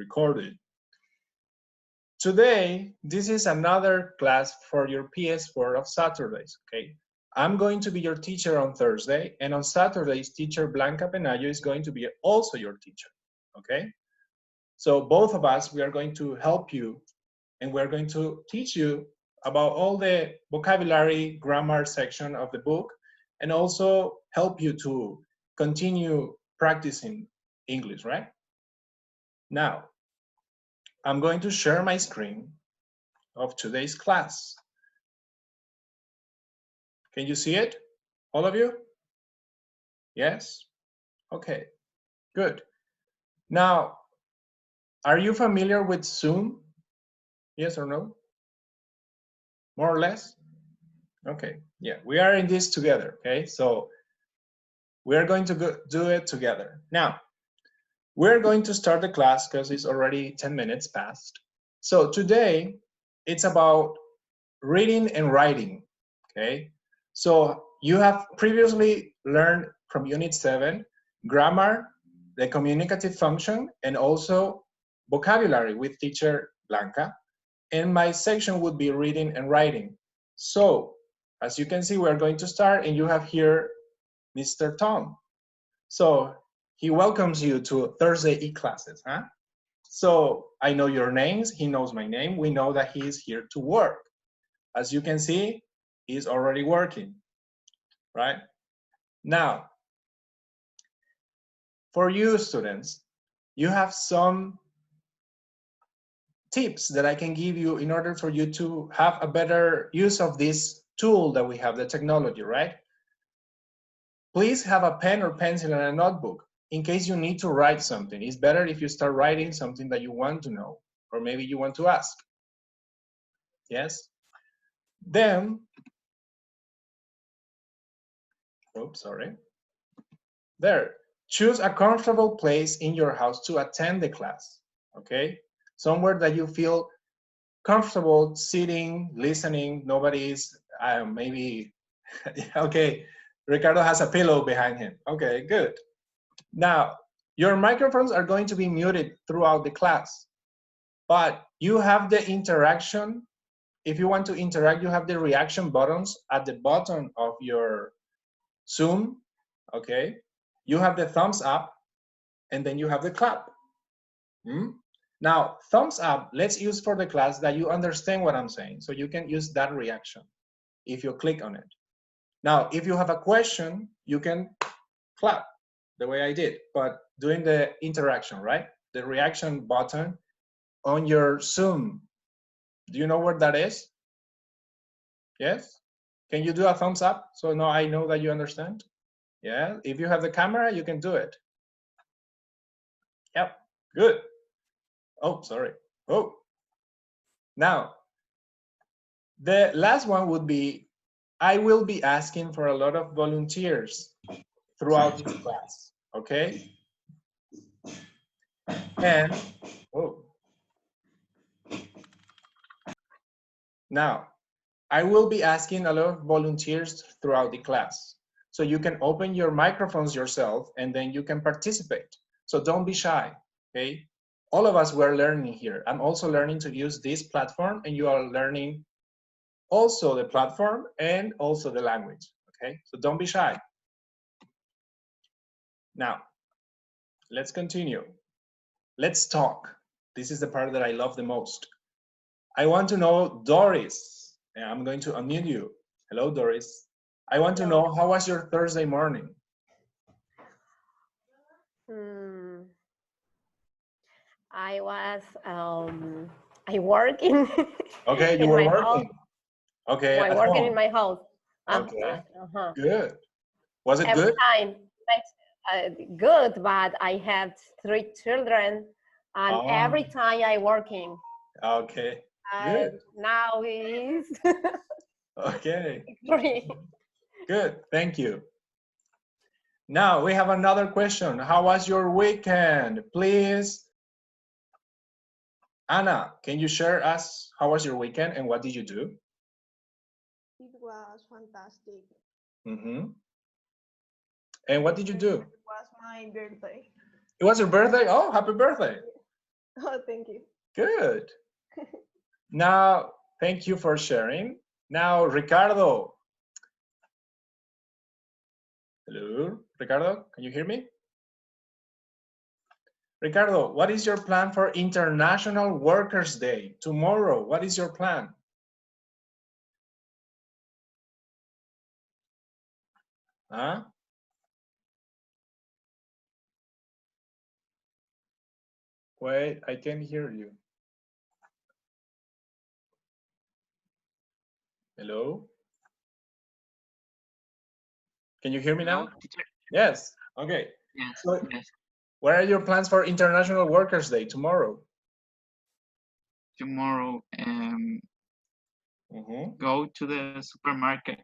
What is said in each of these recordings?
recorded. Today, this is another class for your PS4 of Saturdays, okay? I'm going to be your teacher on Thursday, and on Saturdays, teacher Blanca Penayo is going to be also your teacher, okay? So both of us, we are going to help you, and we're going to teach you about all the vocabulary, grammar section of the book, and also help you to continue practicing English, right? Now, I'm going to share my screen of today's class. Can you see it, all of you? Yes? Okay, good. Now, are you familiar with Zoom? Yes or no? More or less? Okay, yeah, we are in this together, okay? So we are going to do it together. Now, we're going to start the class because it's already 10 minutes past. So today, it's about reading and writing, okay? So you have previously learned from Unit 7, grammar, the communicative function, and also vocabulary with teacher Blanca. And my section would be reading and writing. So, as you can see, we're going to start, and you have here Mr. Tom. So he welcomes you to Thursday e-classes, huh? So I know your names, he knows my name, we know that he is here to work. As you can see, he's already working, right? Now, for you students, you have some tips that I can give you in order for you to have a better use of this tool that we have, the technology, right? Please have a pen or pencil and a notebook in case you need to write something. It's better if you start writing something that you want to know, or maybe you want to ask. Yes? Then, oops, sorry. There, choose a comfortable place in your house to attend the class, okay? Somewhere that you feel comfortable sitting, listening, nobody's, maybe, okay, Ricardo has a pillow behind him. Okay, good. Now, your microphones are going to be muted throughout the class, but you have the interaction. If you want to interact, you have the reaction buttons at the bottom of your Zoom, okay? You have the thumbs up, and then you have the clap. Now, thumbs up, let's use for the class that you understand what I'm saying. So you can use that reaction if you click on it. Now, if you have a question, you can clap the way I did, but doing the interaction, right? The reaction button on your Zoom. Do you know what that is? Yes? Can you do a thumbs up? So now I know that you understand. Yeah, if you have the camera, you can do it. Yep, good. Oh, sorry. Oh. Now, the last one would be, I will be asking for a lot of volunteers throughout this class, okay? And, oh. Now, I will be asking a lot of volunteers throughout the class. So you can open your microphones yourself and then you can participate. So don't be shy, okay? All of us were learning here. I'm also learning to use this platform, and you are learning also the platform and also the language, okay? So don't be shy. Now, let's continue. Let's talk. This is the part that I love the most. I want to know Doris. And I'm going to unmute you. Hello, Doris. I want to know, how was your Thursday morning? I was I work in Okay, you in were my working. house. Okay, I at working home. in my house. Okay, good. Was it Every good? time, good, but I have 3 children, and every time I working. Okay, And good. now is Okay, free. good. Thank you. Now we have another question. How was your weekend? Please. Anna, can you share us how was your weekend and what did you do? It was fantastic. And what did you do? It was my birthday. It was your birthday? Oh, happy birthday. Oh, thank you. Good. Now, thank you for sharing. Now, Ricardo. Hello, Ricardo, can you hear me? Ricardo, what is your plan for International Workers' Day tomorrow? What is your plan? Huh? Wait, I can't hear you. Hello? Can you hear me now? Teacher. Yes. Okay. Yes. So, Yes. what are your plans for International Workers' Day tomorrow? Tomorrow, go to the supermarket.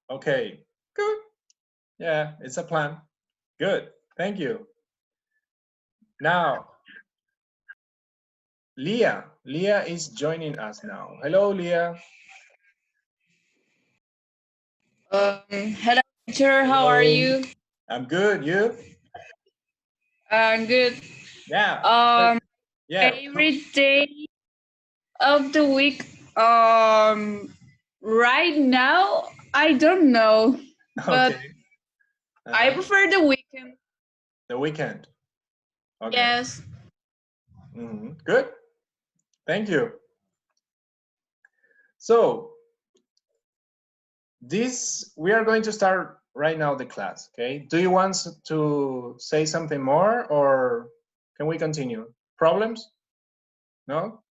Okay. Good. Yeah, it's a plan. Good. Thank you. Now, Leah. Leah is joining us now. Hello, Leah. Hello, teacher. How are you? I'm good. You? Good. Yeah. Yeah. Favorite day of the week. Right now, I don't know, but Okay. I prefer the weekend. The weekend. Okay. Yes. Good. Thank you. So, we are going to start right now the class, okay? Do you want to say something more or can we continue? Problems? No?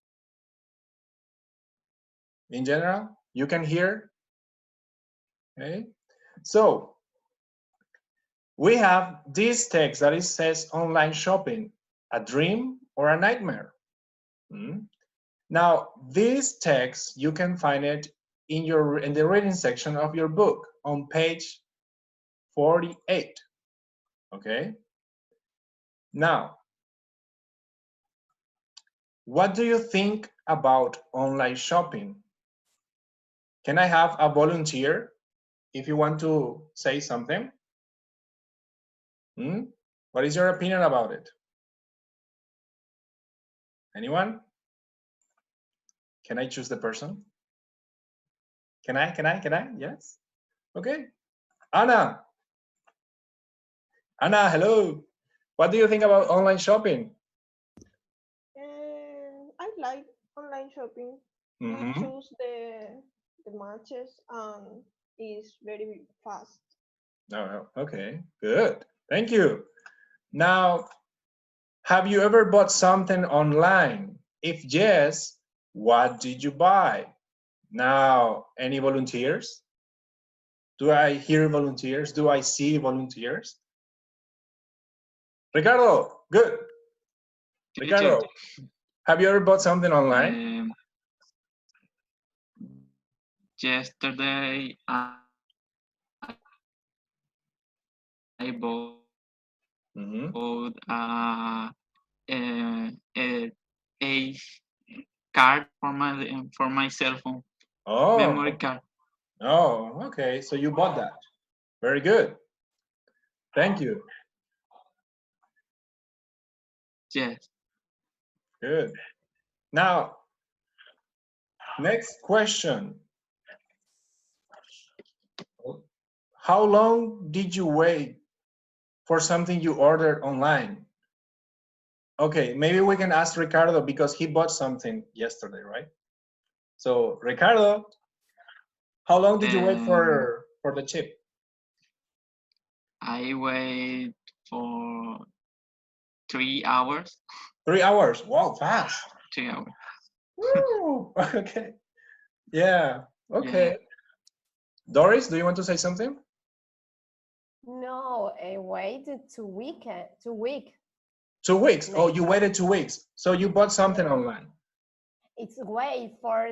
In general, you can hear? Okay. So, we have this text that it says online shopping, a dream or a nightmare. Now, this text, you can find it in the reading section of your book on page 48. Okay. Now, what do you think about online shopping? Can I have a volunteer if you want to say something? What is your opinion about it? Anyone? Can I choose the person? Can I? Yes? Okay. Anna. Anna, hello. What do you think about online shopping? I like online shopping. We choose the matches and it's very fast. Oh, okay, good. Thank you. Now, have you ever bought something online? If yes, what did you buy? Now, any volunteers? Do I hear volunteers? Do I see volunteers? Ricardo, good. Ricardo, have you ever bought something online? Yesterday, I bought a card for my cell phone. Oh, memory card. Oh, okay. So you bought that. Very good. Thank you. Yes. Good. Now, next question. How long did you wait for something you ordered online? Okay, maybe we can ask Ricardo because he bought something yesterday, right? So, Ricardo, how long did you wait for the chip? I wait for 3 hours. 3 hours. Wow, fast. 3 hours. Woo! Okay. Yeah. Okay. Yeah. Doris, do you want to say something? No, I waited 2 weeks. 2 weeks. Maybe. Oh, you waited 2 weeks. So you bought something online. It's wait for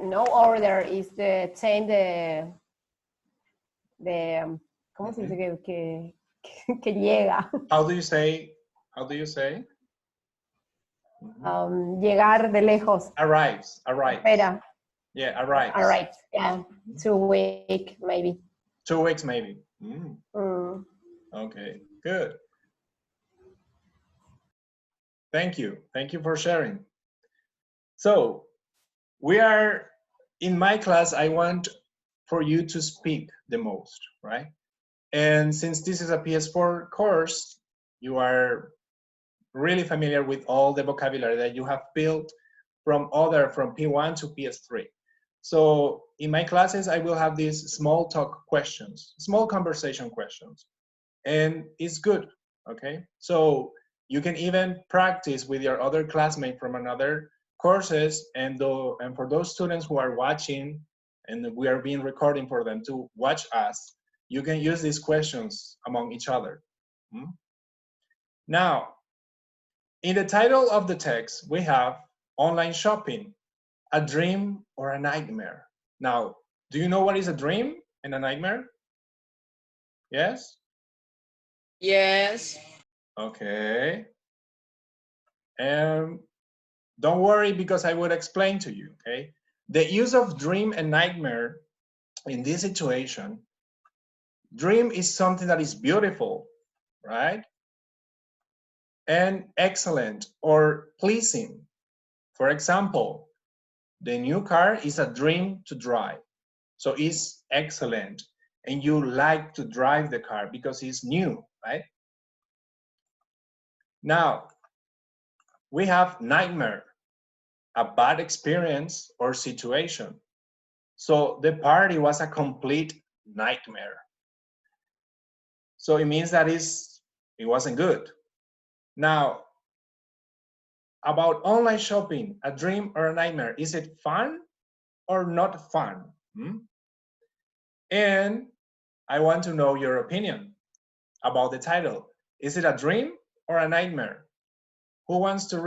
no order is the change the ¿cómo se dice que llega? How do you say? Llegar de lejos. Arrives. Espera. Yeah, arrives. Arrives. Yeah, 2 weeks maybe. 2 weeks maybe. Okay, good. Thank you. Thank you for sharing. So we are in my class. I want for you to speak the most, right? And since this is a PS4 course, you are really familiar with all the vocabulary that you have built from P1 to PS3. So in my classes, I will have these small talk questions, small conversation questions, and it's good, okay? So you can even practice with your other classmates from another courses, and for those students who are watching, and we are being recording for them to watch us, you can use these questions among each other. Now, in the title of the text, we have online shopping, a dream or a nightmare. Now, do you know what is a dream and a nightmare? Yes? Yes. Okay. Don't worry, because I will explain to you, okay? The use of dream and nightmare in this situation, dream is something that is beautiful, right? And excellent or pleasing. For example, the new car is a dream to drive. So it's excellent. And you like to drive the car because it's new, right? Now, we have nightmare, a bad experience or situation. So the party was a complete nightmare. So it means that it wasn't good. Now, about online shopping, a dream or a nightmare, is it fun or not fun? And I want to know your opinion about the title. Is it a dream or a nightmare? Who wants to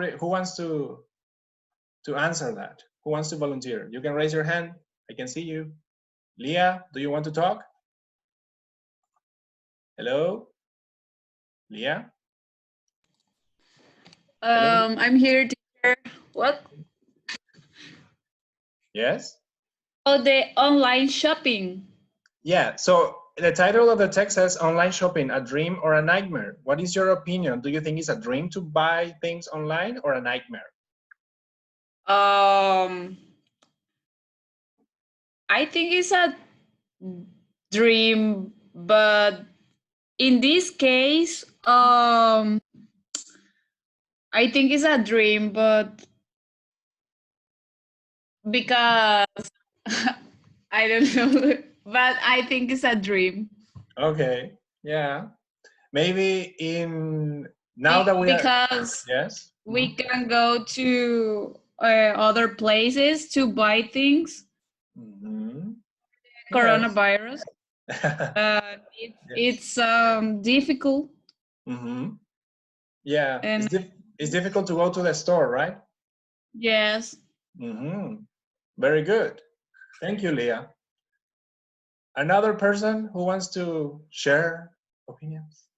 answer that? Who wants to volunteer? You can raise your hand. I can see you. Leah, do you want to talk? Hello? Leah? Hello? I'm here to hear what? Yes? Oh, the online shopping. Yeah, so the title of the text says online shopping, a dream or a nightmare. What is your opinion? Do you think it's a dream to buy things online or a nightmare? I think it's a dream, but in this case, I think it's a dream, but because I don't know, but I think it's a dream. Okay, yeah. Maybe now that we are, because yes, we can go to other places to buy things. Coronavirus. It's difficult. Yeah, And it's difficult to go to the store, right? Yes. Very good. Thank you, Leah. Another person who wants to share opinions?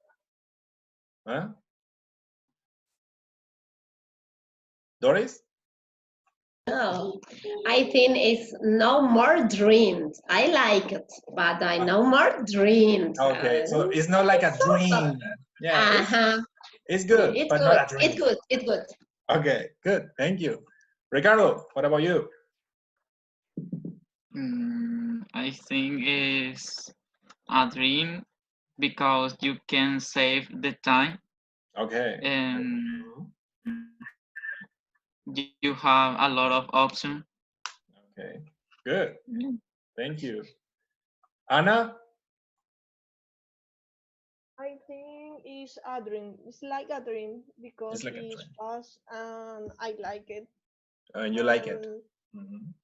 Huh? Doris? No, I think it's no more dreams. I like it, but I no more dreams. Okay, so it's not like a dream. Yeah, it's good, it's but good. not a dream. It's good. It's good. Okay, good. Thank you. Ricardo, what about you? I think it's a dream because you can save the time. Okay. And you have a lot of options. Okay, good. Thank you. Anna? I think it's a dream. It's like a dream because it's fast and I like it. And you like it.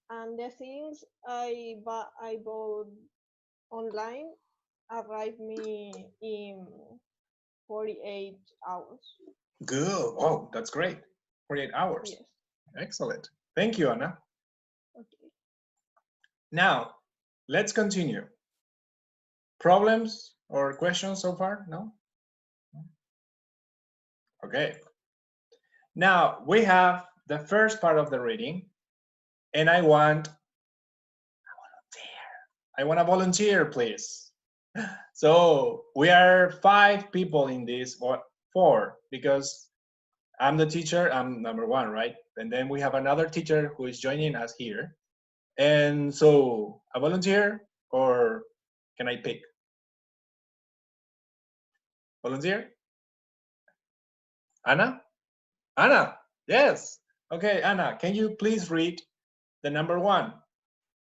And the things I bought online arrive me in 48 hours. Good. Oh, that's great. 48 hours. Yes. Excellent. Thank you, Anna. Okay. Now, let's continue. Problems or questions so far? No? Okay. Now, we have the first part of the reading, and I want a volunteer, please. So we are 5 people in this, or 4, because I'm the teacher, I'm number one, right? And then we have another teacher who is joining us here. And so, a volunteer, or can I pick? Volunteer? Anna? Anna, yes. Okay, Anna, can you please read the number one?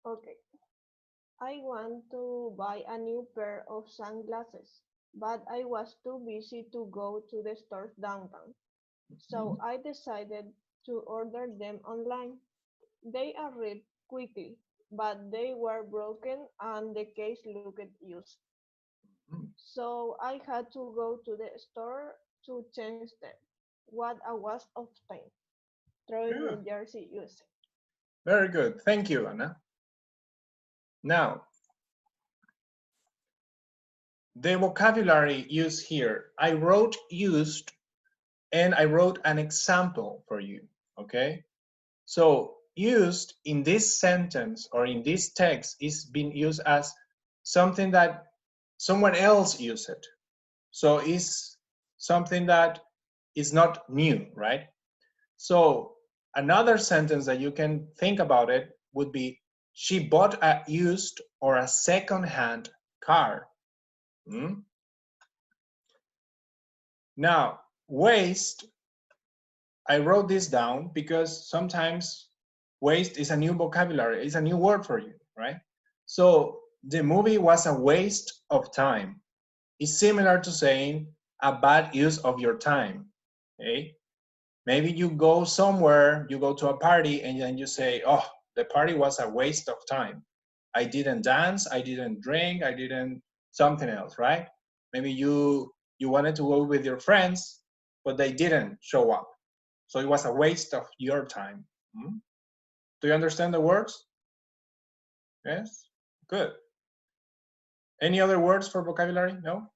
Okay. I want to buy a new pair of sunglasses, but I was too busy to go to the stores downtown. So I decided to order them online. They arrived quickly, but they were broken and the case looked used. So I had to go to the store to change them. What a waste of time. Troy, New Jersey, USA. Very good. Thank you, Anna. Now, the vocabulary used here, I wrote used and I wrote an example for you, okay? So used in this sentence or in this text is being used as something that someone else used it. So it's something that is not new, right? So another sentence that you can think about it would be, she bought a used or a second-hand car. Now, waste, I wrote this down because sometimes waste is a new vocabulary, it's a new word for you, right? So the movie was a waste of time. It's similar to saying a bad use of your time, okay? Maybe you go somewhere, you go to a party, and then you say, oh, the party was a waste of time. I didn't dance, I didn't drink, I didn't something else, right? Maybe you wanted to go with your friends, but they didn't show up. So it was a waste of your time. Do you understand the words? Yes? Good. Any other words for vocabulary? No?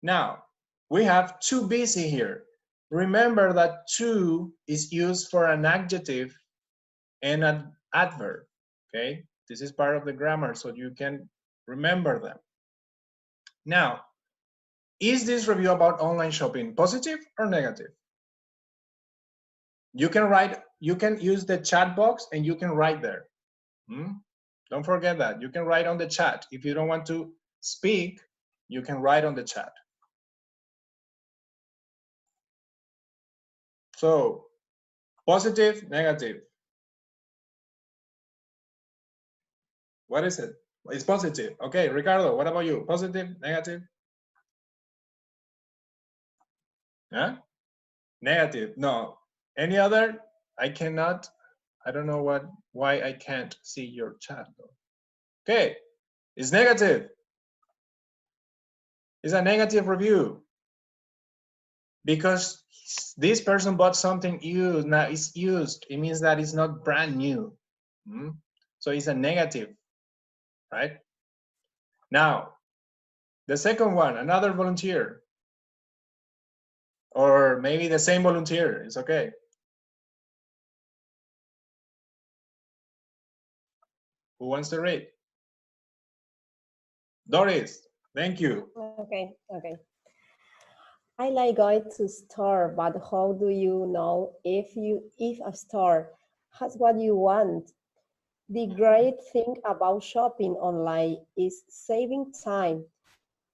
Now, we have too busy here. Remember that too is used for an adjective and an adverb, okay? This is part of the grammar, so you can remember them. Now, is this review about online shopping positive or negative? You can write, you can use the chat box and you can write there. Don't forget that. You can write on the chat. If you don't want to speak, you can write on the chat. So, positive, negative. What is it? It's positive. Okay, Ricardo, what about you? Positive, negative? Huh? Negative. No. Any other? I cannot. I don't know why I can't see your chat though. Okay, it's negative. It's a negative review because this person bought something used. Now it's used. It means that it's not brand new. So it's a negative, right? Now, the second one, another volunteer. Or maybe the same volunteer, it's okay. Who wants to read? Doris, thank you. Okay. I like going to store, but how do you know if a store has what you want? The great thing about shopping online is saving time.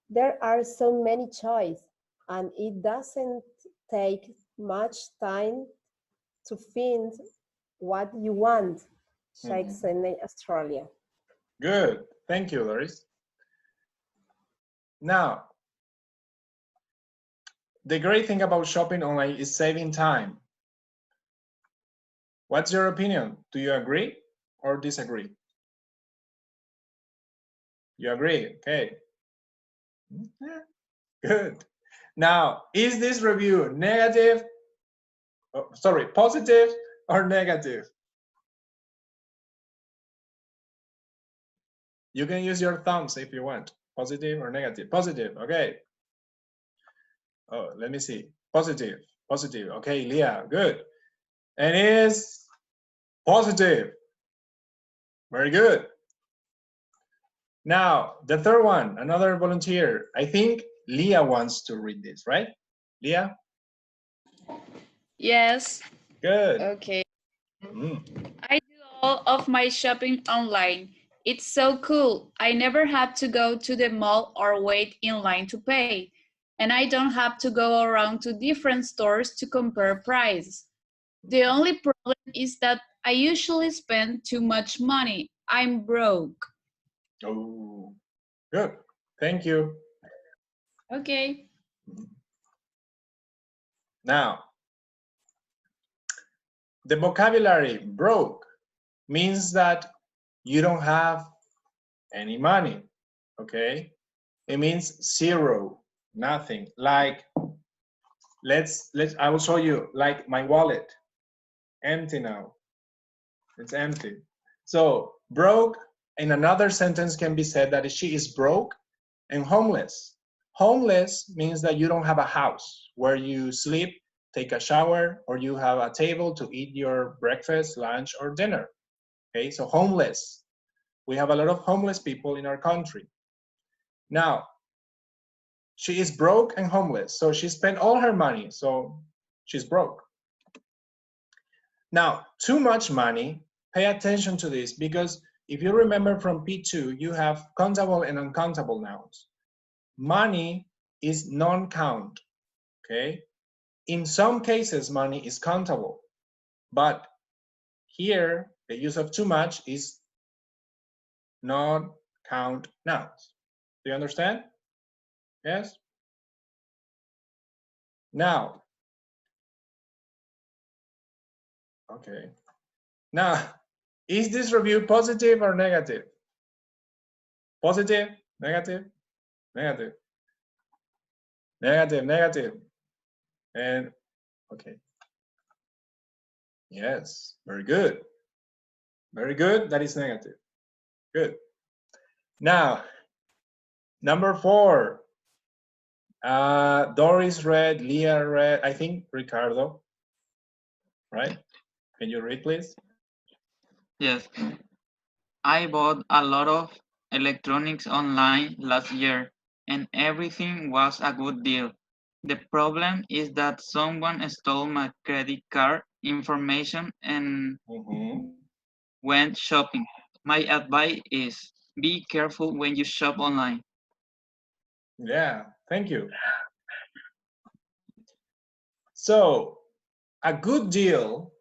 There are so many choices, and it doesn't take much time to find what you want. Shakes in Australia. Good, thank you, Doris. Now, the great thing about shopping online is saving time. What's your opinion? Do you agree or disagree? You agree, okay. Good. Now, is this review negative? Oh, sorry, positive or negative? You can use your thumbs if you want. Positive or negative? Positive, okay. Oh, let me see. Positive, positive. Okay, Leah, good. And is positive. Very good. Now, the third one, another volunteer. I think Leah wants to read this, right? Leah? Yes. Good. Okay. Mm. I do all of my shopping online. It's so cool. I never have to go to the mall or wait in line to pay. And I don't have to go around to different stores to compare prices. The only problem is that I usually spend too much money. I'm broke. Oh, good. Thank you. Okay. Now, the vocabulary broke means that you don't have any money, okay? It means zero, nothing. Like, I will show you, like my wallet, empty now. It's empty. So broke in another sentence can be said that she is broke and homeless. Homeless means that you don't have a house where you sleep, take a shower, or you have a table to eat your breakfast, lunch, or dinner. Okay, so homeless. We have a lot of homeless people in our country. Now, she is broke and homeless, so she spent all her money, so she's broke. Now, too much money, pay attention to this because if you remember from P2, you have countable and uncountable nouns. Money is non-count, okay? In some cases, money is countable, but here, the use of too much is non-count nouns. Do you understand? Yes? Now, okay. Now, is this review positive or negative? Positive, negative, negative, negative, negative. And okay. Yes, very good. Very good. That is negative. Good. Now, number 4. Doris read, Leah read, I think Ricardo, right? Can you read, please? Yes. I bought a lot of electronics online last year and everything was a good deal. The problem is that someone stole my credit card information and went shopping. My advice is be careful when you shop online. Yeah, thank you. So, a good deal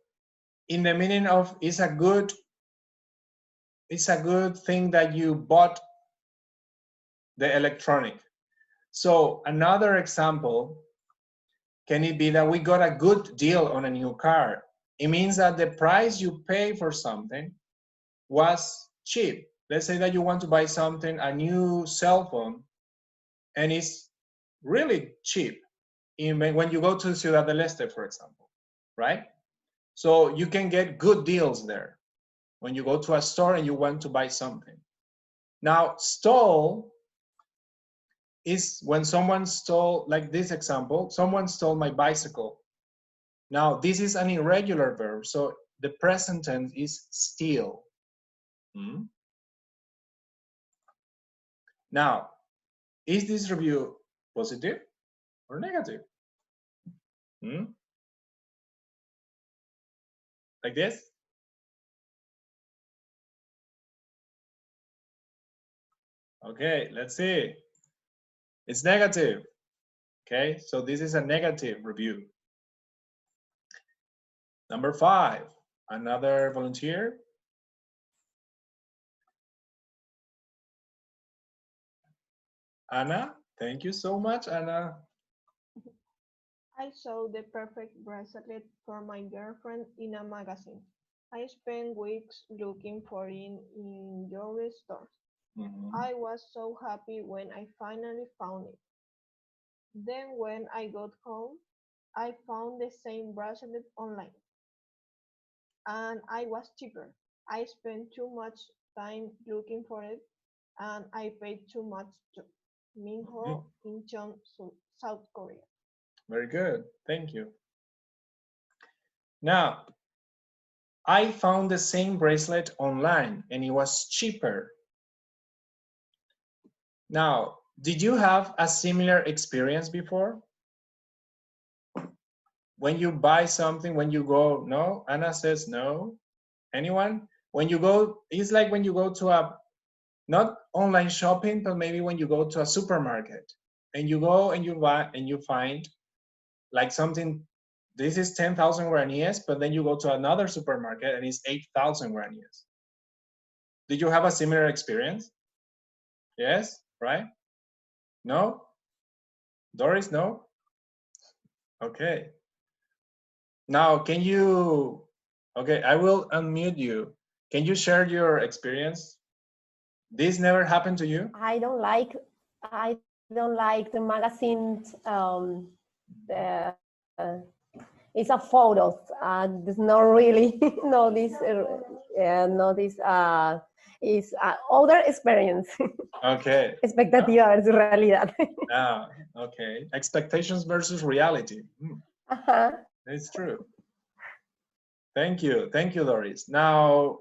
in the meaning of it's a good thing that you bought the electronic. So another example, can it be that we got a good deal on a new car? It means that the price you pay for something was cheap. Let's say that you want to buy something, a new cell phone, and it's really cheap when you go to Ciudad del Este, for example, right? So you can get good deals there when you go to a store and you want to buy something. Now, stole is when someone stole, like this example, someone stole my bicycle. Now, this is an irregular verb, so the present tense is steal. Now, is this review positive or negative? Like this? Okay, let's see. It's negative. Okay, so this is a negative review. Number 5, another volunteer. Anna, thank you so much, Anna. I saw the perfect bracelet for my girlfriend in a magazine. I spent weeks looking for it in jewelry stores. I was so happy when I finally found it. Then when I got home, I found the same bracelet online. And I was cheaper. I spent too much time looking for it and I paid too much too. Minho, Incheon, South Korea. Very good, thank you. Now, I found the same bracelet online and it was cheaper. Now, did you have a similar experience before? when you buy something, when you go, no? Anna says no. Anyone? When you go, it's like when you go to a, not online shopping, but maybe when you go to a supermarket and you go and you buy and you find like something, this is 10,000 guaraníes, but then you go to another supermarket and it's 8,000 guaraníes. Did you have a similar experience? Yes, right? No? Doris, no? Okay. Now, can you, okay, I will unmute you. Can you share your experience? This never happened to you? I don't like the magazines. It's a photos. There's not really no this is other experience. Okay. Expectativa versus realidad. Ah, okay. Expectations versus reality. Uh-huh. It's true. Thank you, Doris. Now,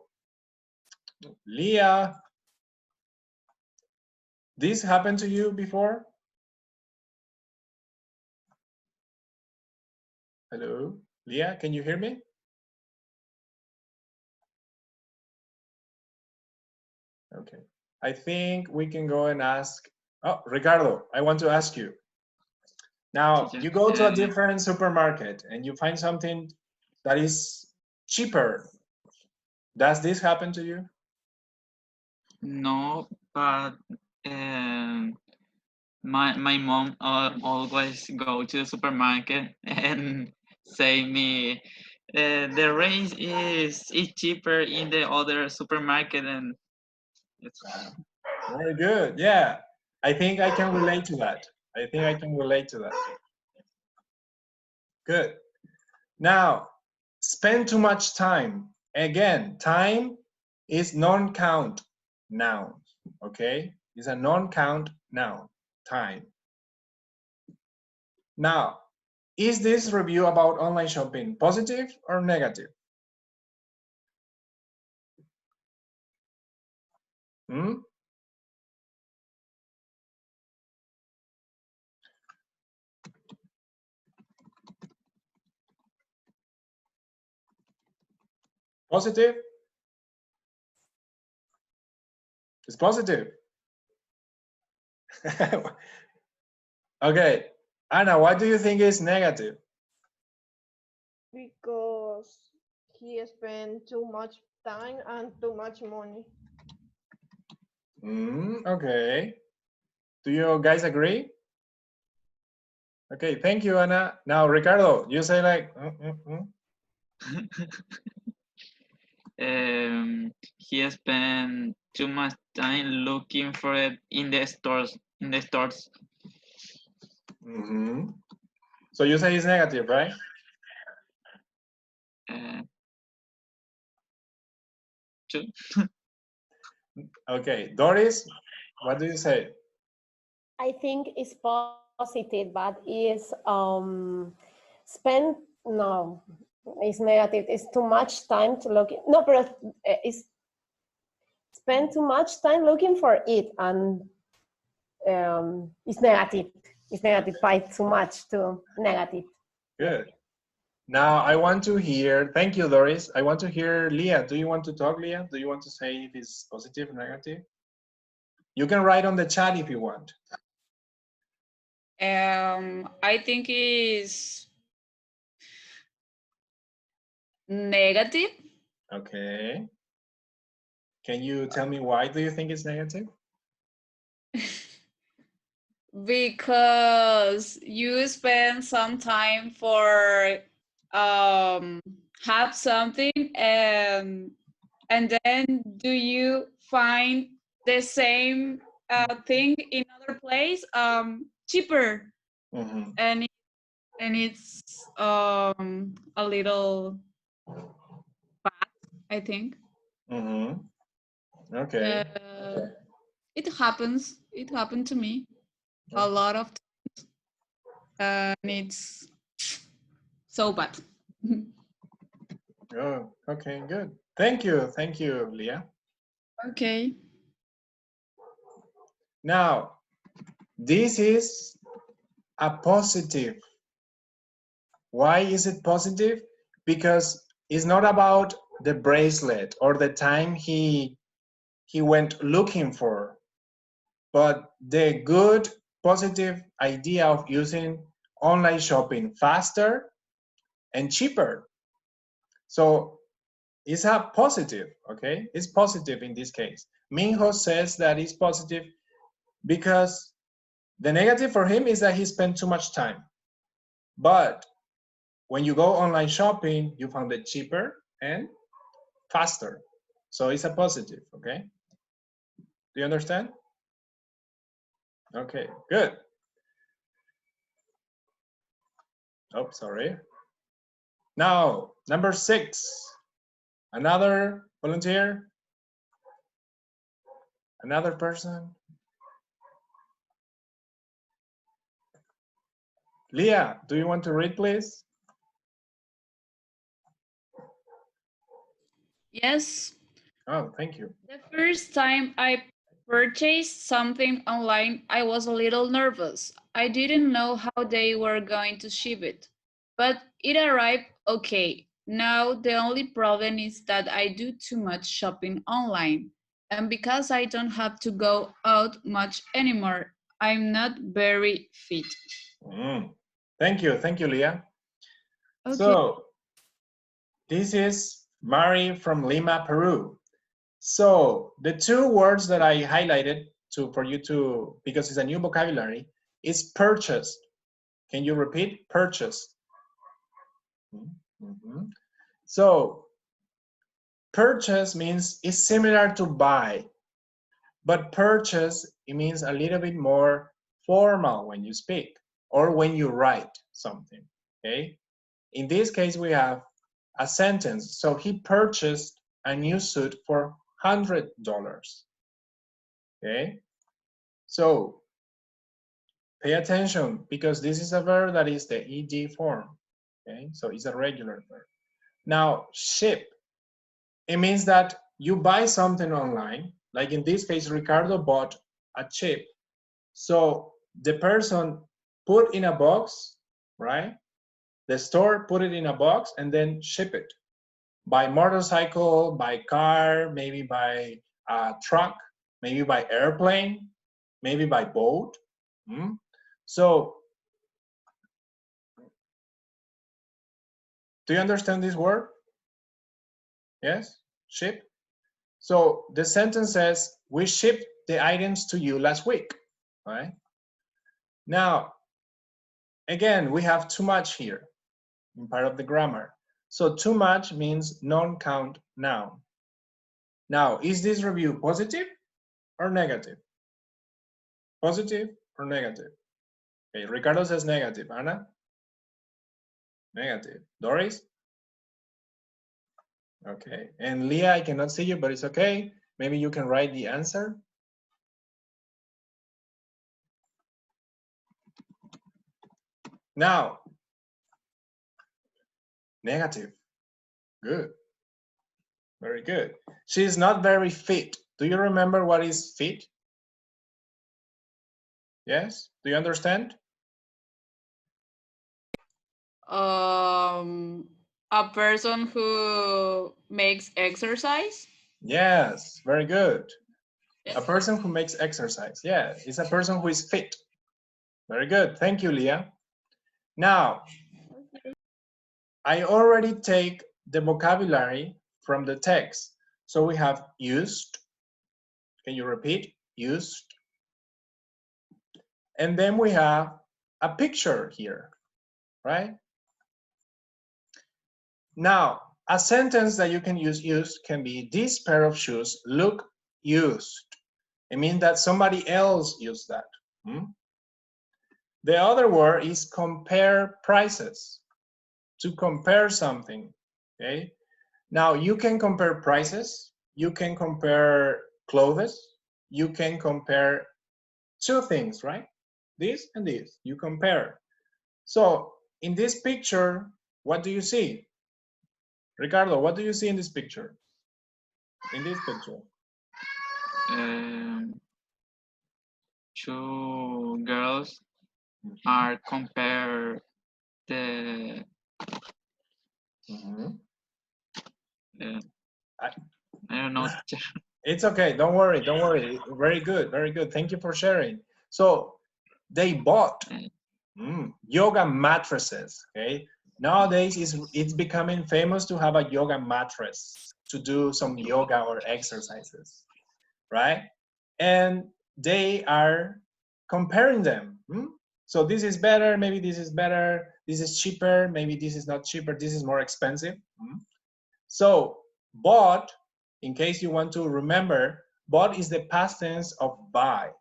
Leah, this happened to you before? Hello, Leah, can you hear me? Okay, I think we can go and ask, oh, Ricardo, I want to ask you. Now, you go to a different supermarket and you find something that is cheaper. Does this happen to you? No, but my mom always go to the supermarket and say me the range is cheaper in the other supermarket, and it's Very good. Yeah, I think I can relate to that. I think I can relate to that. Good. Now, spend too much time. Again, time is non-count noun, okay? It's a non-count noun, time. Now, is this review about online shopping positive or negative? Hmm? Positive? It's positive. Okay, Anna, why do you think it's negative? Because he spent too much time and too much money. Okay. Do you guys agree? Okay, thank you, Anna. Now, Ricardo, you say like, he spent too much time looking for it in the stores. So you say it's negative, right? True. Okay, Doris, what do you say? I think it's positive, but is spend no, it's negative. It's too much time to look. No, but it's spend too much time looking for it, and it's negative. It's negative by too much to negative. Good. Now I want to hear, thank you, Doris. I want to hear Leah. Do you want to talk, Leah? Do you want to say if it's positive or negative? You can write on the chat if you want. I think is negative. Okay. Can you tell me why do you think it's negative? Because you spend some time for have something and then do you find the same thing in other place cheaper, and it's a little bad, I think. Okay. It happened to me a lot of times, and it's so bad. Oh, okay, good. Thank you, Leah. Okay. Now, this is a positive Why is it positive? Because it's not about the bracelet or the time he went looking for, but the good positive idea of using online shopping faster and cheaper. So it's a positive, okay? It's positive in this case. Minho says that it's positive because the negative for him is that he spent too much time. But when you go online shopping, you found it cheaper and faster. So it's a positive, okay? Do you understand? Okay, good. Oh, sorry. Now, number 6. Another volunteer? Another person? Leah, do you want to read, please? Yes. Oh, thank you. The first time I purchased something online, I was a little nervous. I didn't know how they were going to ship it, but it arrived okay. Now, the only problem is that I do too much shopping online. And because I don't have to go out much anymore, I'm not very fit. Thank you, Leah. Okay. So, this is Mari from Lima, Peru. So, the 2 words that I highlighted for you to, because it's a new vocabulary, is purchased. Can you repeat? Purchased. So, purchase means it's similar to buy, but purchase, it means a little bit more formal when you speak or when you write something, okay? In this case, we have a sentence. So he purchased a new suit for $100, okay? So pay attention because this is a verb that is the ed form, okay? So it's a regular verb. Now, ship, it means that you buy something online, like in this case, Ricardo bought a chip. So the person put in a box, right? The store put it in a box and then ship it by motorcycle, by car, maybe by truck, maybe by airplane, maybe by boat. So do you understand this word? Yes, ship. So the sentence says, we shipped the items to you last week, right? Now, again, we have too much here in part of the grammar. So too much means non-count noun. Now, is this review positive or negative? Positive or negative? Okay, Ricardo says negative. Anna? Negative. Doris? Okay. And Leah, I cannot see you, but it's okay. Maybe you can write the answer. Now, negative. Good. Very good. She's not very fit. Do you remember what is fit? Yes? Do you understand? A person who makes exercise. Yes, very good. A person who makes exercise. Yeah, it's a person who is fit. Very good. Thank you, Leah. Now, I already take the vocabulary from the text. So we have used. Can you repeat? Used. And then we have a picture here, right? Now, a sentence that you can use used can be, this pair of shoes look used. It means that somebody else used that. The other word is compare prices. To compare something, okay? Now, you can compare prices, you can compare clothes, you can compare 2 things, right? This and this, you compare. So, in this picture, what do you see? Ricardo, what do you see in this picture? In this picture? 2 girls are compare the Mhm. I don't know. It's okay. Don't worry. Don't worry. Very good. Very good. Thank you for sharing. So they bought yoga mattresses. Okay. Nowadays, it's becoming famous to have a yoga mattress to do some yoga or exercises, right? And they are comparing them. So this is better. Maybe this is better. This is cheaper. Maybe this is not cheaper. This is more expensive. So bought, in case you want to remember, bought is the past tense of buy.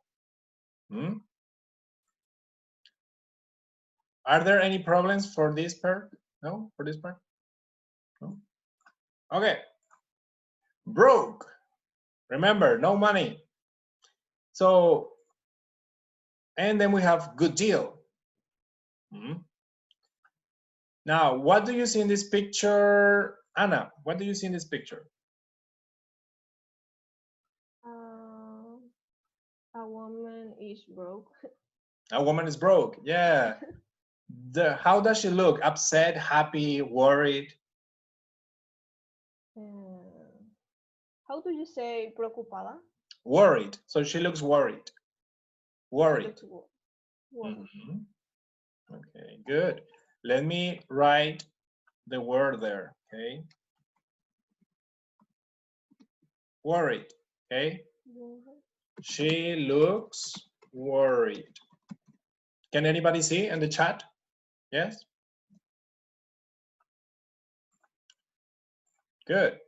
Are there any problems for this part? No, for this part? No? Okay. Broke. Remember, no money. So, and then we have good deal. Now, what do you see in this picture? Anna, what do you see in this picture? A woman is broke. A woman is broke, yeah. How does she look? Upset, happy, worried? How do you say preocupada? Worried. So she looks worried. Worried. Okay, good. Let me write the word there, okay? Worried, okay? She looks worried. Can anybody see in the chat? Yes? Good.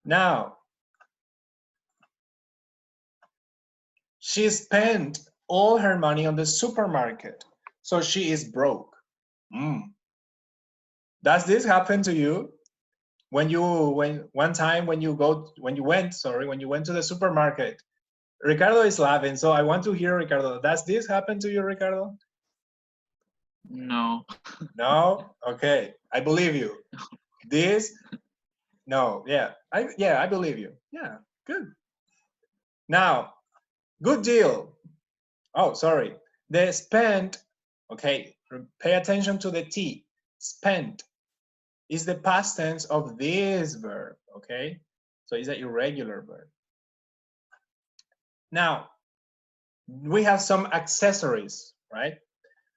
Now, she spent all her money on the supermarket, so she is broke. Does this happen to you? When you went to the supermarket? Ricardo is laughing, so I want to hear Ricardo. Does this happen to you, Ricardo? No. No? Okay, I believe you. This, no, yeah, I believe you. Yeah, good. Now, good deal. Oh, sorry. The spent, okay, pay attention to the T. Spent is the past tense of this verb, okay? So it's an irregular verb. Now, we have some accessories, right?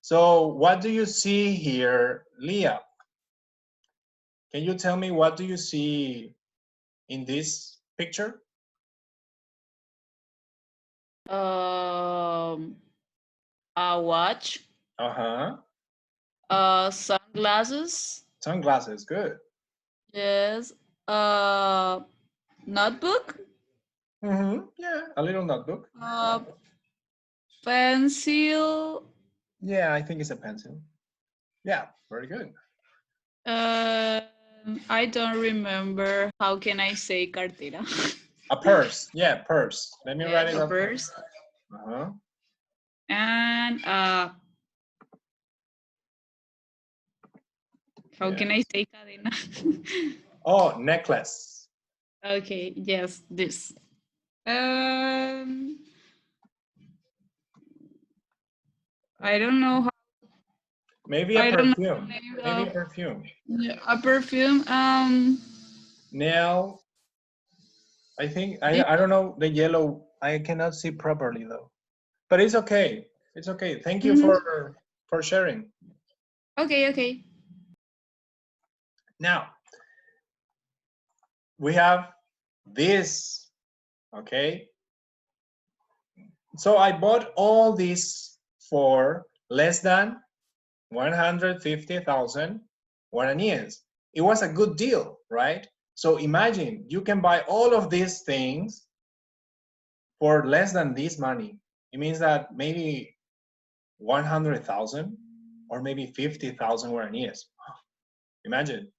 So what do you see here, Leah? Can you tell me what do you see in this picture? A watch. Sunglasses. Sunglasses, good. Yes. Notebook. Yeah, a little notebook. Pencil. Yeah, I think it's a pencil. Yeah, very good. I don't remember. How can I say cartera? A purse. Yeah, purse. Let me write it up. Purse. And how can I say cadena? Oh, necklace. Okay, yes, this. I don't know how. Maybe a perfume. Maybe perfume. Yeah, a perfume. Nail. I think I don't know the yellow. I cannot see properly though. But it's okay. It's okay. Thank you for sharing. Okay. Now we have this. Okay. So I bought all these for less than 150,000 guaraníes. It was a good deal, right? So imagine you can buy all of these things for less than this money. It means that maybe 100,000 or maybe 50,000 guaraníes. Imagine.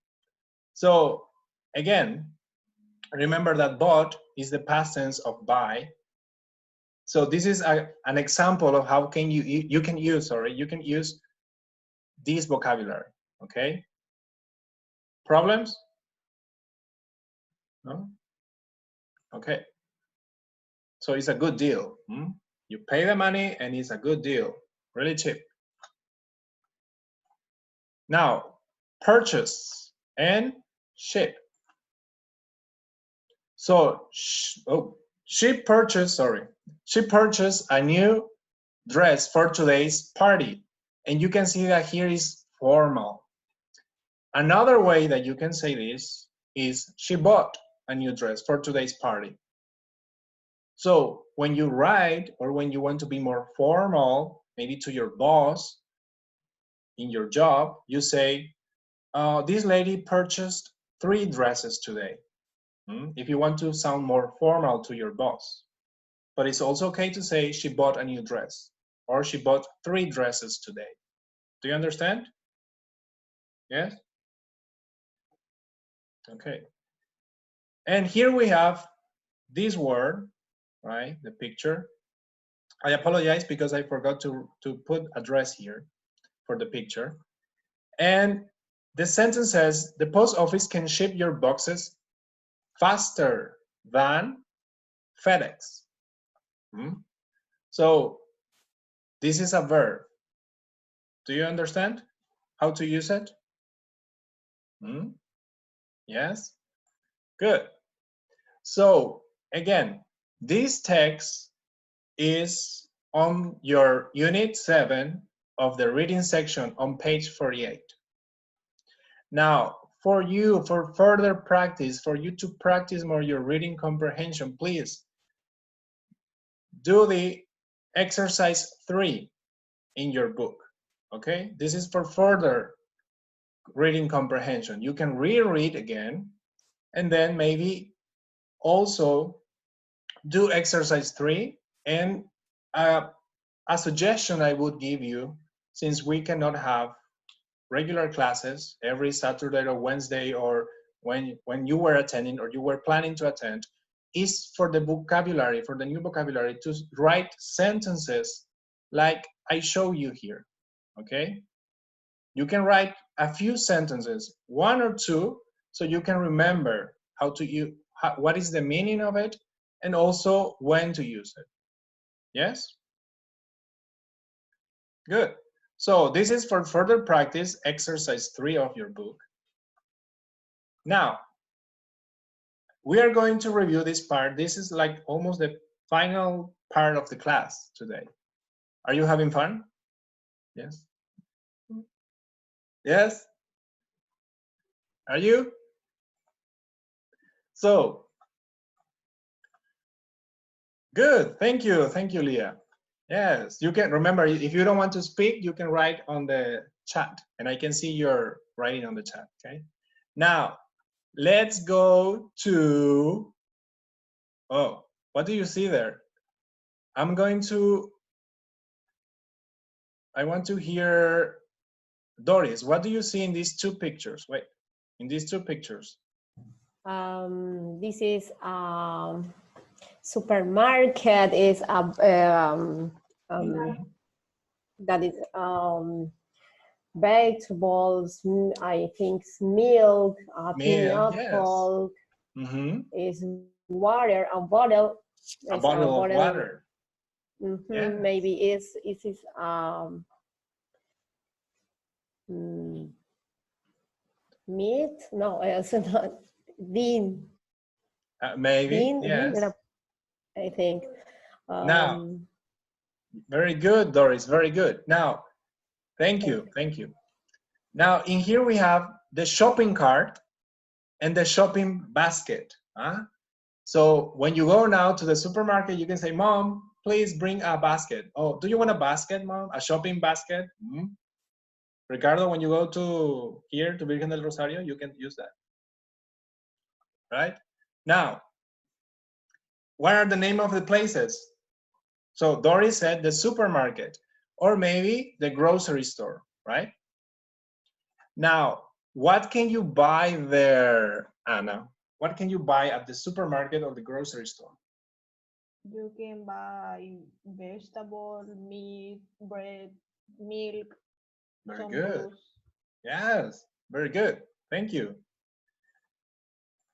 So again, remember that bought is the past tense of buy. So this is an example of how can you can use this vocabulary, okay? Problems? No? Okay. So it's a good deal. You pay the money and it's a good deal, really cheap. Now, purchase and ship. So, she purchased a new dress for today's party. And you can see that here is formal. Another way that you can say this is she bought a new dress for today's party. So when you write or when you want to be more formal, maybe to your boss in your job, you say, this lady purchased 3 dresses today. If you want to sound more formal to your boss. But it's also okay to say she bought a new dress or she bought 3 dresses today. Do you understand? Yes? Okay. And here we have this word, right? The picture. I apologize because I forgot to put address here for the picture. And the sentence says, the post office can ship your boxes faster than FedEx. So this is a verb. Do you understand how to use it? Yes? Good. So again, this text is on your unit 7 of the reading section on page 48. Now, for further practice, for you to practice more your reading comprehension, please do the exercise 3 in your book, okay? This is for further reading comprehension. You can reread again, and then maybe also do exercise 3. And a suggestion I would give you, since we cannot have regular classes every Saturday or Wednesday, or when you were attending or you were planning to attend, is for the vocabulary, for the new vocabulary, to write sentences like I show you here, okay? You can write a few sentences, 1 or 2, so you can remember what is the meaning of it, and also when to use it. Yes? Good. So this is for further practice, exercise 3 of your book. Now, we are going to review this part. This is like almost the final part of the class today. Are you having fun? Yes? Yes? Are you? So, good. Thank you, Leah. Yes, you can remember, if you don't want to speak, you can write on the chat and I can see your writing on the chat, okay? Now, let's go to, oh, what do you see there? I want to hear Doris. What do you see in these 2 pictures? Wait, in these 2 pictures. This is supermarket is that is vegetables, I think milk, pineapple, yes. is water, a bottle. A bottle of water. Yes. Maybe it is meat? No, it's not. Bean. Maybe, bean, yes. Bean, I think. Now, very good, Doris, very good. Now, thank you. Now, in here we have the shopping cart and the shopping basket. So when you go now to the supermarket, you can say, Mom, please bring a basket. Oh, do you want a basket, Mom? A shopping basket? Ricardo, when you go to here to Virgen del Rosario, you can use that. Right? Now, what are the name of the places? So Doris said the supermarket, or maybe the grocery store, right? Now, what can you buy there, Anna? What can you buy at the supermarket or the grocery store? You can buy vegetable, meat, bread, milk. Very good. Yes, very good. Thank you.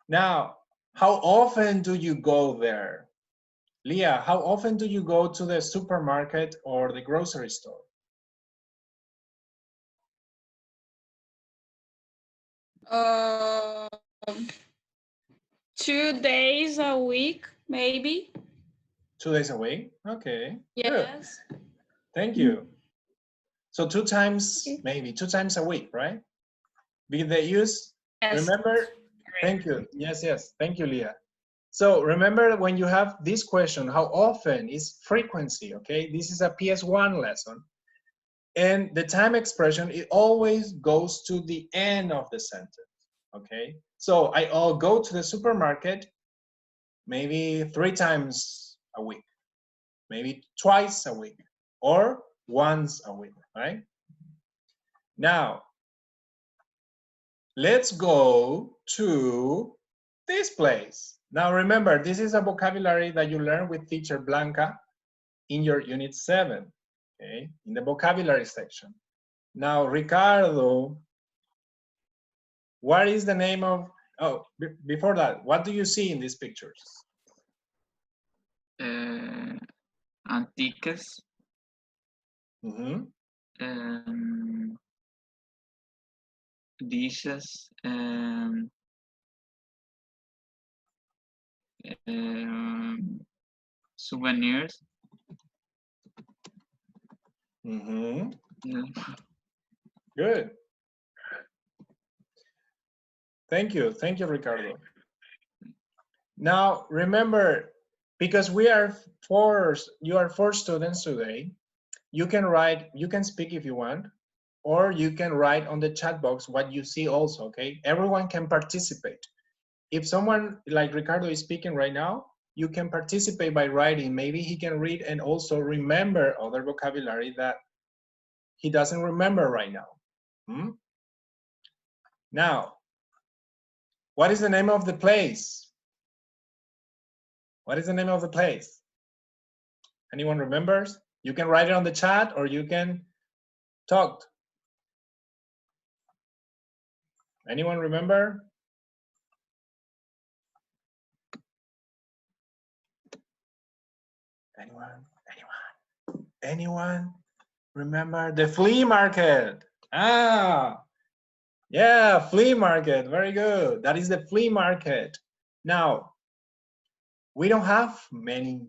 Now, how often do you go there? Leah, how often do you go to the supermarket or the grocery store? Um, 2 days a week, maybe. 2 days a week? Okay, good. Yes. Thank you. So 2 times, Okay. maybe 2 times a week, right? Because they use, Yes. remember, thank you. Yes, yes, thank you, Leah. So remember when you have this question, how often is frequency, okay? This is a PS1 lesson. And the time expression, it always goes to the end of the sentence, okay? So I'll go to the supermarket maybe 3 times a week, maybe twice a week, or once a week, right? Now, let's go to this place. Now remember, this is a vocabulary that you learn with teacher Blanca in your unit 7, okay, in the vocabulary section. Now, Ricardo, what is the name of, oh, before that, what do you see in these pictures? Antiques. Mm-hmm. Dishes. Souvenirs. Mm-hmm. Yeah. Good. Thank you, Ricardo. Now, remember, because you are 4 students today, you can write, you can speak if you want, or you can write on the chat box what you see also, okay? Everyone can participate. If someone like Ricardo is speaking right now, you can participate by writing. Maybe he can read and also remember other vocabulary that he doesn't remember right now. Now, what is the name of the place? What is the name of the place? Anyone remembers? You can write it on the chat or you can talk. Anyone remember? Anyone remember the flea market? Ah, yeah, flea market, very good. That is the flea market. Now, we don't have many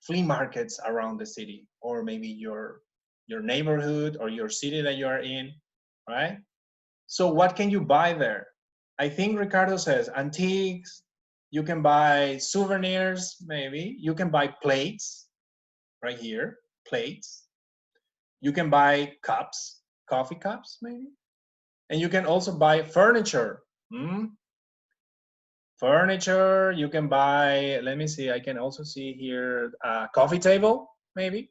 flea markets around the city, or maybe your neighborhood or your city that you are in, right? So what can you buy there? I think Ricardo says antiques, you can buy souvenirs, maybe. You can buy plates, right here, plates. You can buy cups, coffee cups, maybe. And you can also buy furniture. Furniture, you can buy, let me see, I can also see here a coffee table, maybe.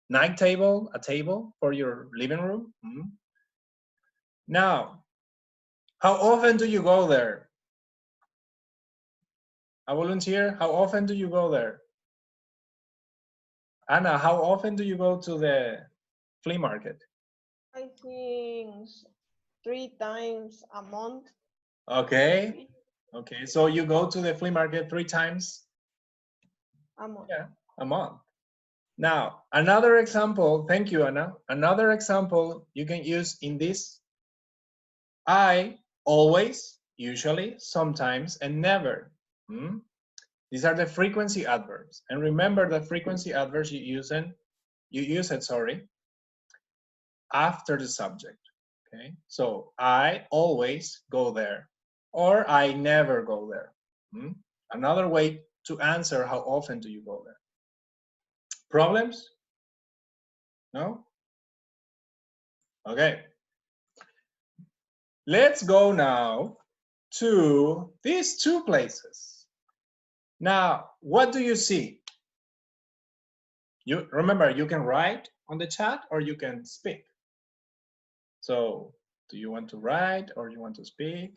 Night table, a table for your living room. Now, how often do you go there? A volunteer, how often do you go there? Anna, how often do you go to the flea market? I think 3 times a month. Okay. Maybe. Okay, so you go to the flea market 3 times? A month. Yeah, a month. Now, another example, thank you, Anna. Another example you can use in this, I, always, usually, sometimes, and never. These are the frequency adverbs. And remember the frequency adverbs you use it, after the subject, okay? So I always go there, or I never go there. Another way to answer how often do you go there. Problems? No? Okay. Let's go now to these 2 places. Now, what do you see? You remember, you can write on the chat or you can speak. So, do you want to write or you want to speak?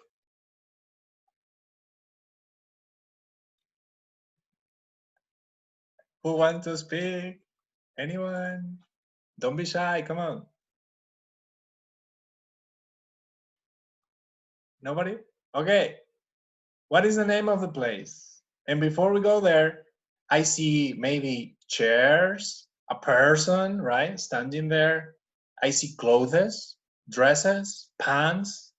Who wants to speak? Anyone? Don't be shy, come on. Nobody? Okay. What is the name of the place? And before we go there, I see maybe chairs, a person, right, standing there. I see clothes, dresses, pants.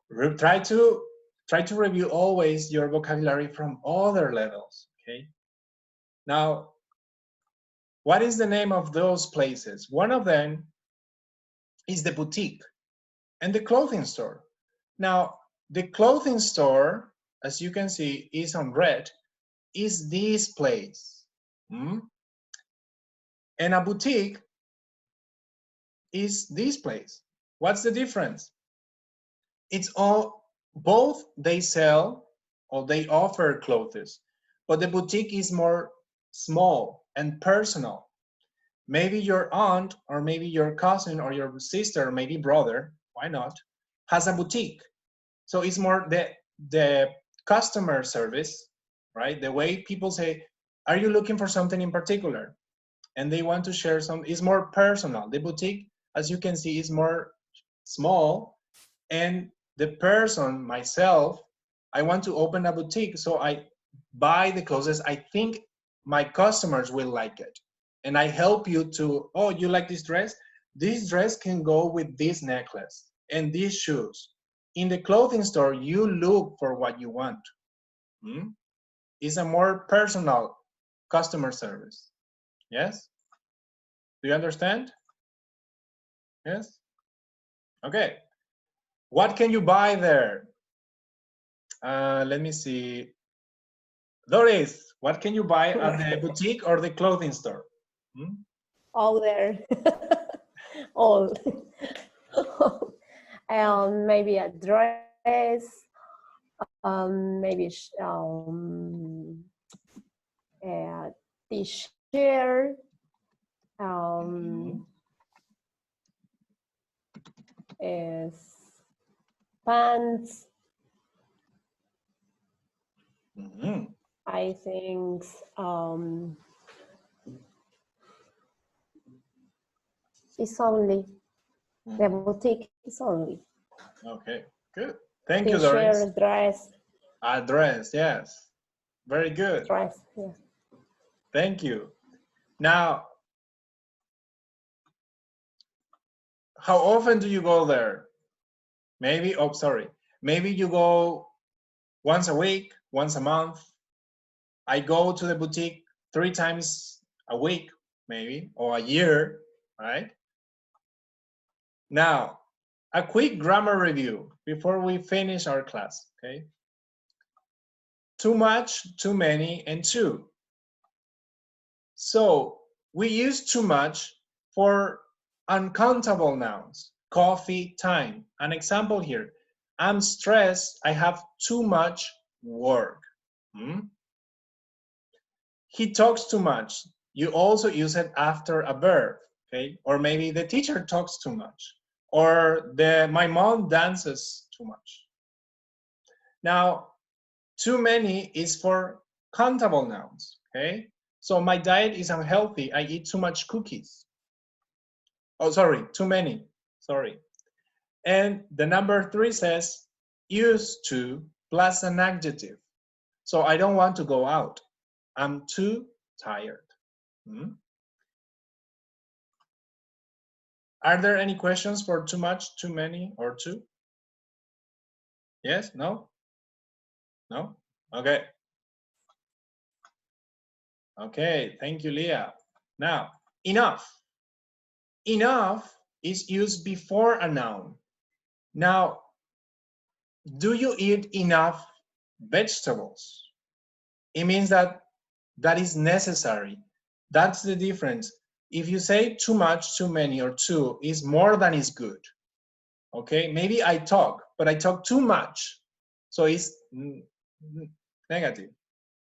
Try to review always your vocabulary from other levels, okay? Now, what is the name of those places? One of them is the boutique and the clothing store. Now, the clothing store, as you can see, is on red, is this place. And a boutique is this place. What's the difference? It's all, both they sell or they offer clothes, but the boutique is more small and personal. Maybe your aunt or maybe your cousin or your sister, maybe brother, why not, has a boutique. So it's more the customer service, right? The way people say, are you looking for something in particular? And they want to share some, is more personal. The boutique, as you can see, is more small, and the person, myself, I want to open a boutique, so I buy the clothes I think my customers will like it. And I help you to, oh, you like this dress? This dress can go with this necklace and these shoes. In the clothing store, you look for what you want. It's a more personal customer service. Yes? Do you understand? Yes? Okay. What can you buy there? Let me see. Doris, what can you buy at the boutique or the clothing store? All there. All. Maybe a dress, maybe a t-shirt, pants. I think it's only the boutique is only. Okay, good. Thank you, Doris. Dress. A dress, yes. Very good. Dress, yes. Thank you. Now, how often do you go there? Maybe, oh, sorry. Maybe you go once a week, once a month. I go to the boutique 3 times a week, maybe, or a year, right? Now, a quick grammar review before we finish our class, okay? Too much, too many, and too. So we use too much for uncountable nouns. Coffee, time. An example here. I'm stressed, I have too much work. He talks too much. You also use it after a verb, okay? Or maybe the teacher talks too much. Or my mom dances too much. Now, too many is for countable nouns, okay? So my diet is unhealthy. I eat too much cookies. Oh, sorry, too many, sorry. And the number 3 says used to plus an adjective. So I don't want to go out. I'm too tired. Are there any questions for too much, too many, or too? Yes, no? No? Okay. Okay, thank you, Leah. Now, enough. Enough is used before a noun. Now, do you eat enough vegetables? It means that is necessary. That's the difference. If you say too much, too many, or too, is more than is good. Okay, maybe I talk, but I talk too much. So it's negative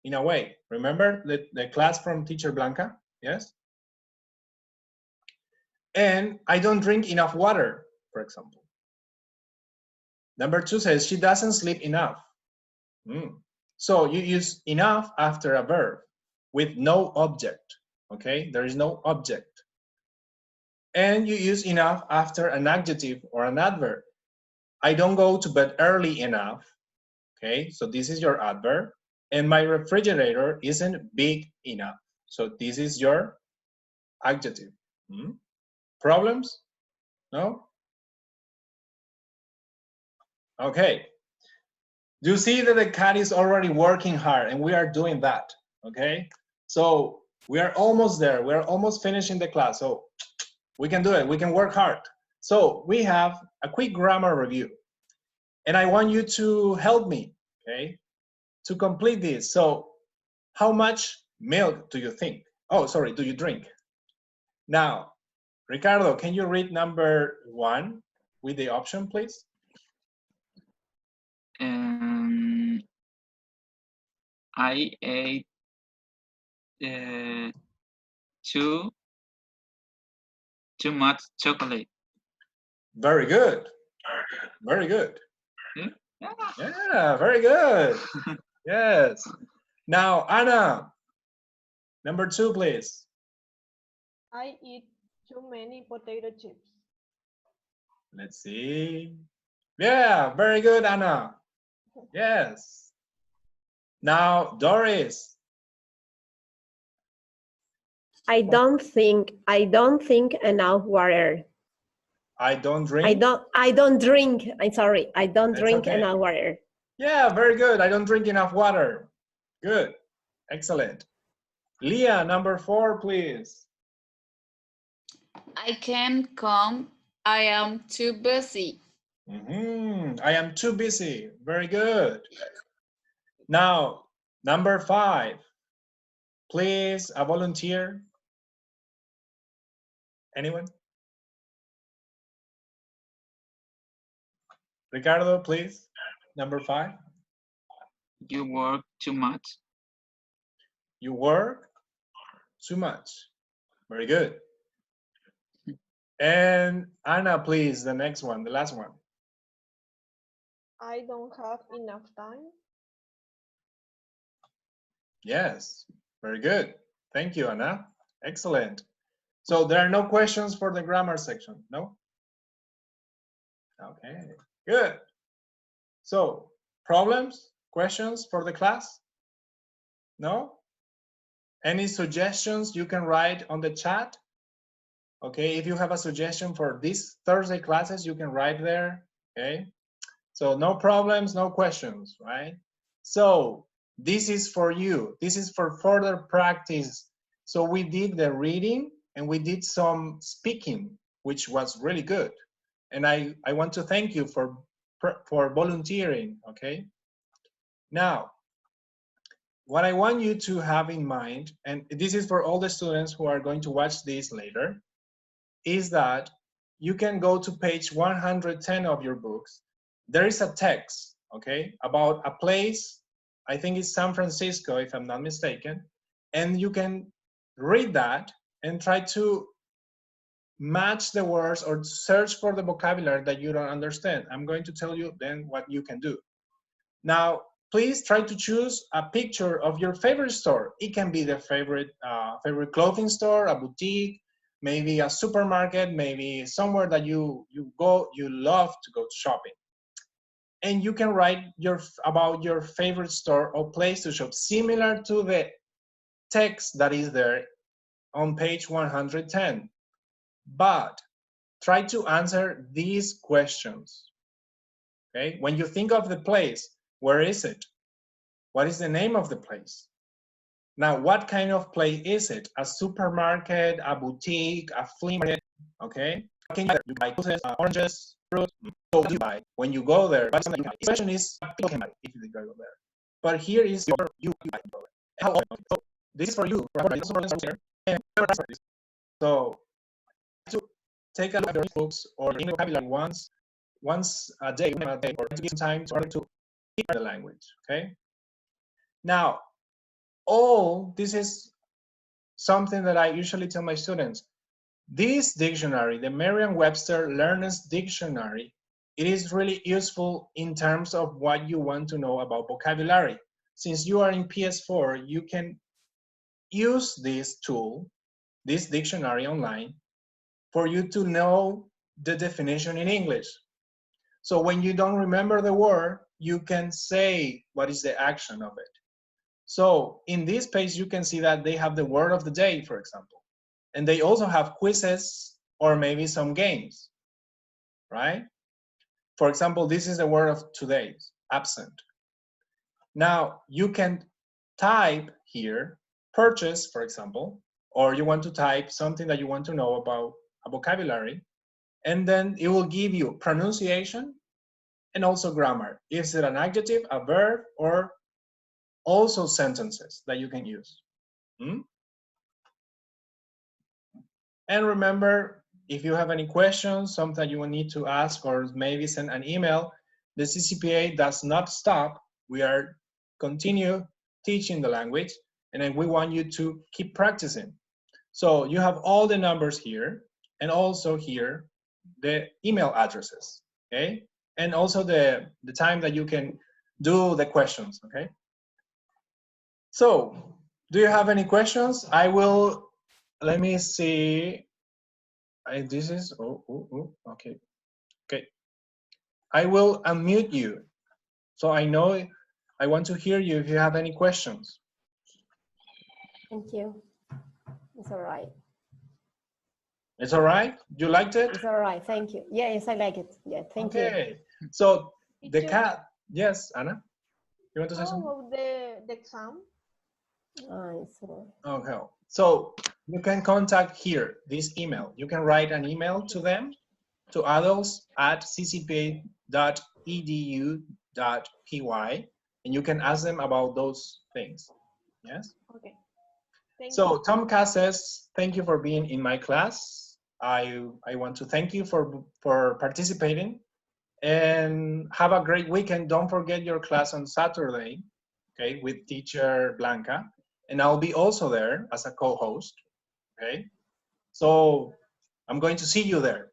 in a way. Remember the class from teacher Blanca? Yes? And I don't drink enough water, for example. Number 2 says she doesn't sleep enough. So you use enough after a verb with no object, okay? There is no object. And you use enough after an adjective or an adverb. I don't go to bed early enough, okay? So this is your adverb. And my refrigerator isn't big enough. So this is your adjective. Problems? No? Okay. Do you see that the cat is already working hard and we are doing that? Okay. So we are almost there. We're almost finishing the class. So we can do it. We can work hard. So we have a quick grammar review. And I want you to help me, okay, to complete this. So how much milk do you think? Oh, sorry, do you drink? Now, Ricardo, can you read number 1 with the option, please? I ate too much chocolate. Very good. Very good. Yeah. Yeah, very good. Yes. Now, Anna, number 2, please. I eat too many potato chips. Let's see. Yeah, very good, Anna. Yes. Now, Doris. I don't think enough water. I don't drink. I don't drink. I'm sorry. I don't That's drink okay. enough water. Yeah, very good. I don't drink enough water. Good. Excellent. Leah, number 4, please. I can't come. I am too busy. I am too busy. Very good. Now, number 5. Please, a volunteer. Anyone? Ricardo, please. Number 5. You work too much. You work too much. Very good. And Anna, please, the next one, the last one. I don't have enough time. Yes, very good. Thank you, Anna. Excellent. So there are no questions for the grammar section, no? Okay, good. So problems, questions for the class? No? Any suggestions you can write on the chat? Okay, if you have a suggestion for this Thursday classes, you can write there, okay? So no problems, no questions, right? So this is for you. This is for further practice. So we did the reading and we did some speaking, which was really good. And I want to thank you for volunteering, okay? Now, what I want you to have in mind, and this is for all the students who are going to watch this later, is that you can go to page 110 of your books. There is a text, okay, about a place, I think it's San Francisco, if I'm not mistaken, and you can read that and try to match the words or search for the vocabulary that you don't understand. I'm going to tell you then what you can do. Now, please try to choose a picture of your favorite store. It can be the favorite clothing store, a boutique, maybe a supermarket, maybe somewhere that you love to go shopping. And you can write about your favorite store or place to shop, similar to the text that is there on page 110. But try to answer these questions. Okay, when you think of the place, where is it? What is the name of the place? Now, what kind of place is it? A supermarket, a boutique, a flea market, okay? You buy oranges, fruit, so what do you buy? When you go there, buy something you buy. The question is, what people can buy if you go there. But here is your, you buy. How often? So this is for you. So to take a look at your books or in vocabulary once a day, or to give some time to learn the language, okay? Now, this is something that I usually tell my students. This dictionary, the Merriam-Webster Learner's Dictionary, it is really useful in terms of what you want to know about vocabulary. Since you are in PS4, you can use this tool, this dictionary online, for you to know the definition in English. So when you don't remember the word, you can say what is the action of it. So in this page, you can see that they have the word of the day, for example. And they also have quizzes or maybe some games, right? For example, this is the word of today, absent. Now you can type here, purchase, for example, or you want to type something that you want to know about a vocabulary, and then it will give you pronunciation and also grammar. Is it an adjective, a verb, or also sentences that you can use? And remember, if you have any questions, something you will need to ask, or maybe send an email, the CCPA does not stop. We are continue teaching the language, and then we want you to keep practicing. So you have all the numbers here, and also here, the email addresses, okay? And also the time that you can do the questions, okay? So, do you have any questions? I will, let me see. This is, okay. Okay. I will unmute you. So I know, I want to hear you if you have any questions. Thank you. It's all right. It's all right? You liked it? It's all right. Thank you. Yes, I like it. Yeah, thank you. Okay. So the Teacher, cat, yes, Anna? You want to say how something? about the exam? So, Okay. So you can contact here, this email. You can write an email to them, to adults@ccpa.edu.py, and you can ask them about those things. Yes? Okay. Thank So you. Tom K says, thank you for being in my class. I want to thank you for participating, and have a great weekend. Don't forget your class on Saturday, okay, with teacher Blanca, and I'll be also there as a co-host, okay? So I'm going to see you there.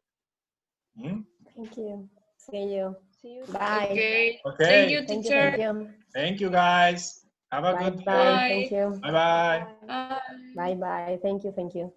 thank you. See you. See you. Bye. Okay. Okay. Thank you, Thank you. teacher. Thank you. Thank you, guys. Have a Bye good bye. day. Thank you. Bye-bye. Bye. Bye bye. Thank you. Thank you.